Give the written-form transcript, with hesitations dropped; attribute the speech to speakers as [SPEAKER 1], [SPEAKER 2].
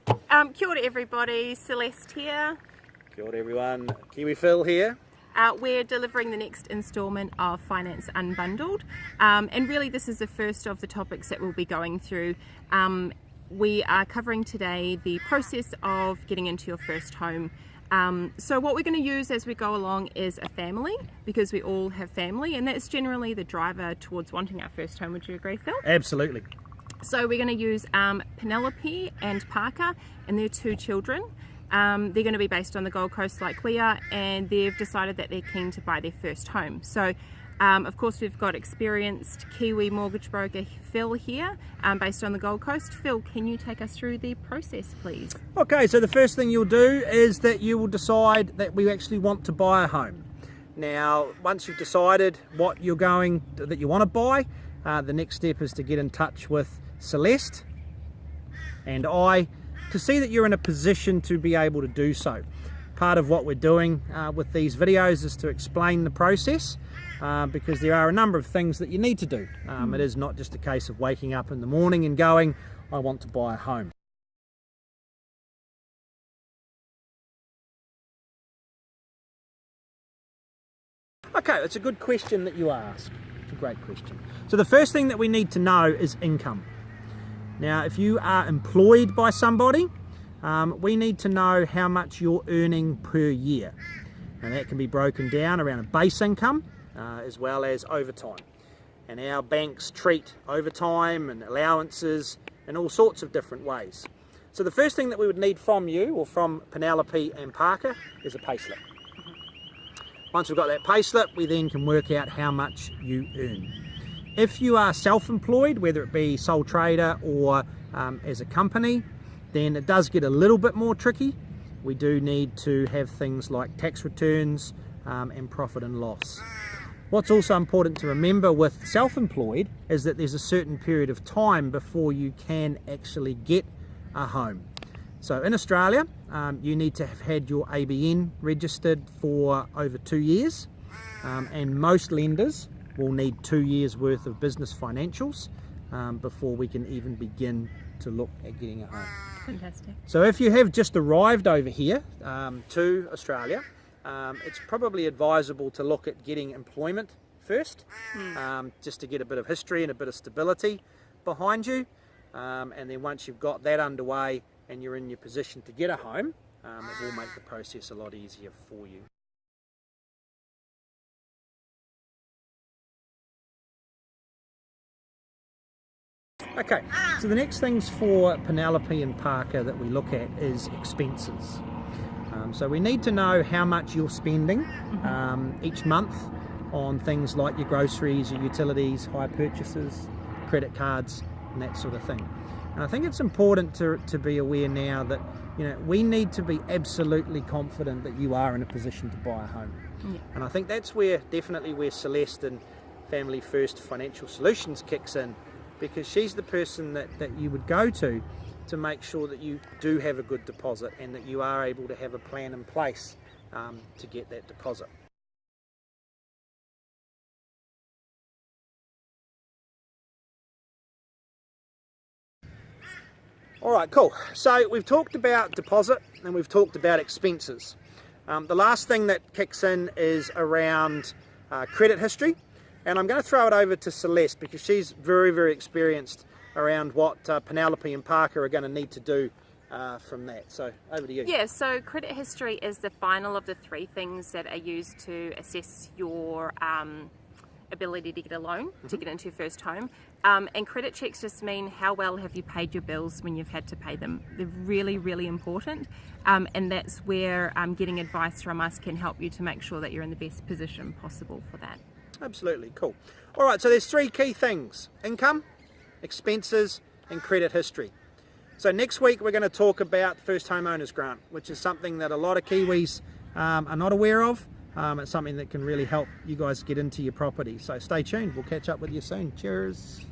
[SPEAKER 1] Kia ora everybody, Celeste here.
[SPEAKER 2] Kia ora everyone, Kiwi Phil here.
[SPEAKER 1] We're delivering the next instalment of Finance Unbundled, and really this is the first of the topics that we'll be going through. We are covering today the process of getting into your first home. So what we're going to use as we go along is a family, because we all have family, and that's generally the driver towards wanting our first home. Would you agree, Phil?
[SPEAKER 2] Absolutely.
[SPEAKER 1] So we're going to use Penelope and Parker and their 2 children. They're going to be based on the Gold Coast like we are, and they've decided that they're keen to buy their first home. So of course we've got experienced Kiwi mortgage broker Phil here, based on the Gold Coast. Phil, can you take us through the process please?
[SPEAKER 2] Okay, so the first thing you'll do is that you will decide that we actually want to buy a home. Now once you've decided what you want to buy, the next step is to get in touch with Celeste and I to see that you're in a position to be able to do so. Part of what we're doing with these videos is to explain the process, because there are a number of things that you need to do. It is not just a case of waking up in the morning and going, I want to buy a home. Okay, it's a good question that you ask. It's a great question. So the first thing that we need to know is income. Now, if you are employed by somebody, we need to know how much you're earning per year. And that can be broken down around a base income as well as overtime. And our banks treat overtime and allowances in all sorts of different ways. So the first thing that we would need from you, or from Penelope and Parker, is a payslip. Once we've got that payslip, we then can work out how much you earn. If you are self-employed, whether it be sole trader or as a company, then it does get a little bit more tricky. We do need to have things like tax returns and profit and loss. What's also important to remember with self-employed is that there's a certain period of time before you can actually get a home. So in Australia, you need to have had your ABN registered for over 2 years, and most lenders will need 2 years worth of business financials before we can even begin to look at getting a home.
[SPEAKER 1] Fantastic.
[SPEAKER 2] So if you have just arrived over here to Australia, it's probably advisable to look at getting employment first, just to get a bit of history and a bit of stability behind you, and then once you've got that underway and you're in your position to get a home, it will make the process a lot easier for you. Okay, so the next things for Penelope and Parker that we look at is expenses. So we need to know how much you're spending each month on things like your groceries, your utilities, hire purchases, credit cards, and that sort of thing. And I think it's important to be aware now that we need to be absolutely confident that you are in a position to buy a home. Yeah. And I think that's definitely where Celeste and Family First Financial Solutions kicks in, because she's the person that you would go to make sure that you do have a good deposit and that you are able to have a plan in place to get that deposit. Alright, cool. So we've talked about deposit and we've talked about expenses. The last thing that kicks in is around credit history. And I'm going to throw it over to Celeste, because she's very, very experienced around what Penelope and Parker are going to need to do from that. So over to you.
[SPEAKER 1] Yeah, so credit history is the final of the 3 things that are used to assess your ability to get a loan, to get into your first home. And credit checks just mean how well have you paid your bills when you've had to pay them. They're really, really important. And that's where getting advice from us can help you to make sure that you're in the best position possible for that.
[SPEAKER 2] Absolutely, cool. All right, so there's 3 key things: income, expenses, and credit history. So next week we're going to talk about First Homeowners Grant, which is something that a lot of Kiwis are not aware of. It's something that can really help you guys get into your property. So stay tuned, we'll catch up with you soon. Cheers.